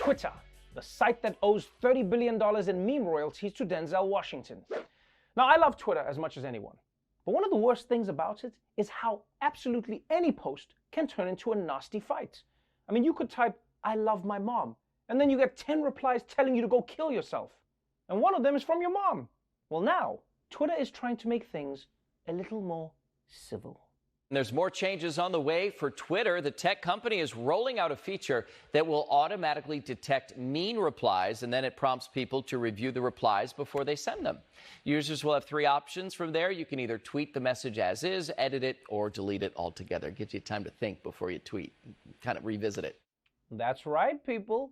Twitter, the site that owes $30 billion in meme royalties to Denzel Washington. Now, I love Twitter as much as anyone, but one of the worst things about it is how absolutely any post can turn into a nasty fight. I mean, you could type, "I love my mom," and then you get 10 replies telling you to go kill yourself. And one of them is from your mom. Well, now, Twitter is trying to make things a little more civil. There's more changes on the way for Twitter. The tech company is rolling out a feature that will automatically detect mean replies, and then it prompts people to review the replies before they send them. Users will have 3 options from there. You can either tweet the message as is, edit it, or delete it altogether. It gives you time to think before you tweet, kind of revisit it. That's right, people.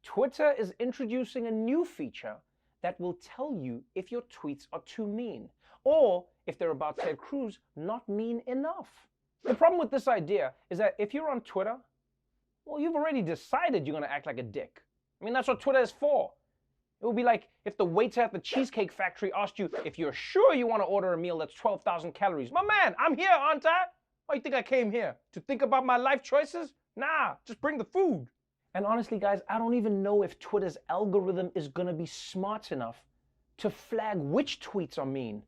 Twitter is introducing a new feature that will tell you if your tweets are too mean, or if they're about Ted Cruz, not mean enough. The problem with this idea is that if you're on Twitter, well, you've already decided you're going to act like a dick. I mean, that's what Twitter is for. It would be like if the waiter at the Cheesecake Factory asked you if you're sure you want to order a meal that's 12,000 calories. My man, I'm here, aren't I? Why you think I came here? To think about my life choices? Nah, just bring the food. And honestly, guys, I don't even know if Twitter's algorithm is going to be smart enough to flag which tweets are mean.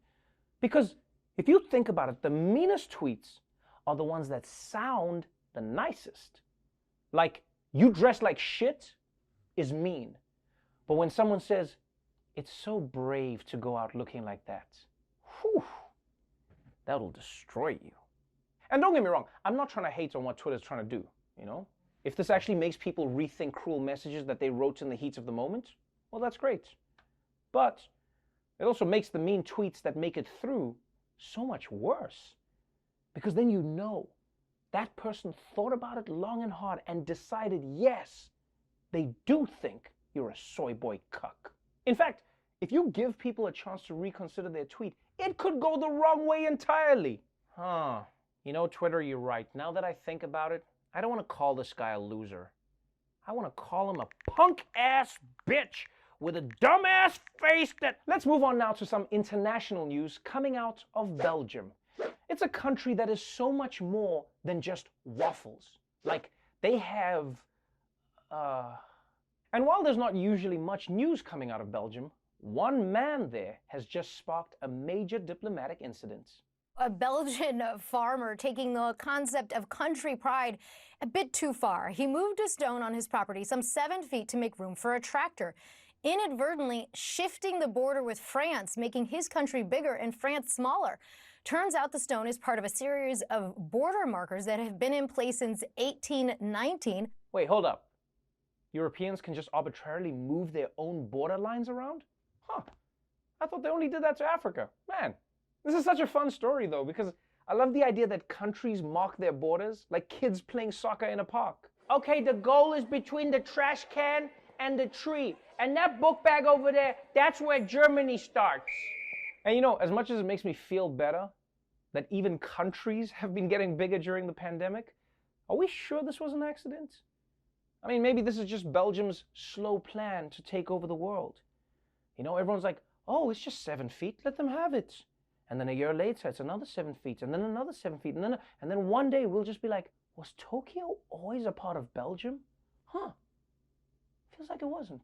Because if you think about it, the meanest tweets are the ones that sound the nicest. Like, "You dress like shit" is mean. But when someone says, "It's so brave to go out looking like that," whew, that'll destroy you. And don't get me wrong, I'm not trying to hate on what Twitter's trying to do, you know? If this actually makes people rethink cruel messages that they wrote in the heat of the moment, well, that's great. But it also makes the mean tweets that make it through so much worse. Because then you know that person thought about it long and hard and decided, yes, they do think you're a soy boy cuck. In fact, if you give people a chance to reconsider their tweet, it could go the wrong way entirely. You know, Twitter, you're right. Now that I think about it, I don't want to call this guy a loser. I want to call him a punk-ass bitch with a dumbass face that... Let's move on now to some international news coming out of Belgium. It's a country that is so much more than just waffles. Like, they have... And while there's not usually much news coming out of Belgium, one man there has just sparked a major diplomatic incident. A Belgian farmer taking the concept of country pride a bit too far. He moved a stone on his property some 7 feet to make room for a tractor, inadvertently shifting the border with France, making his country bigger and France smaller. Turns out the stone is part of a series of border markers that have been in place since 1819. Wait, hold up. Europeans can just arbitrarily move their own border lines around? Huh. I thought they only did that to Africa. Man, this is such a fun story, though, because I love the idea that countries mark their borders like kids playing soccer in a park. Okay, the goal is between the trash can and the tree. And that book bag over there, that's where Germany starts. And you know, as much as it makes me feel better that even countries have been getting bigger during the pandemic, are we sure this was an accident? I mean, maybe this is just Belgium's slow plan to take over the world. You know, everyone's like, oh, it's just 7 feet, let them have it. And then a year later, it's another 7 feet, and then another 7 feet, and then one day we'll just be like, was Tokyo always a part of Belgium? Huh, feels like it wasn't.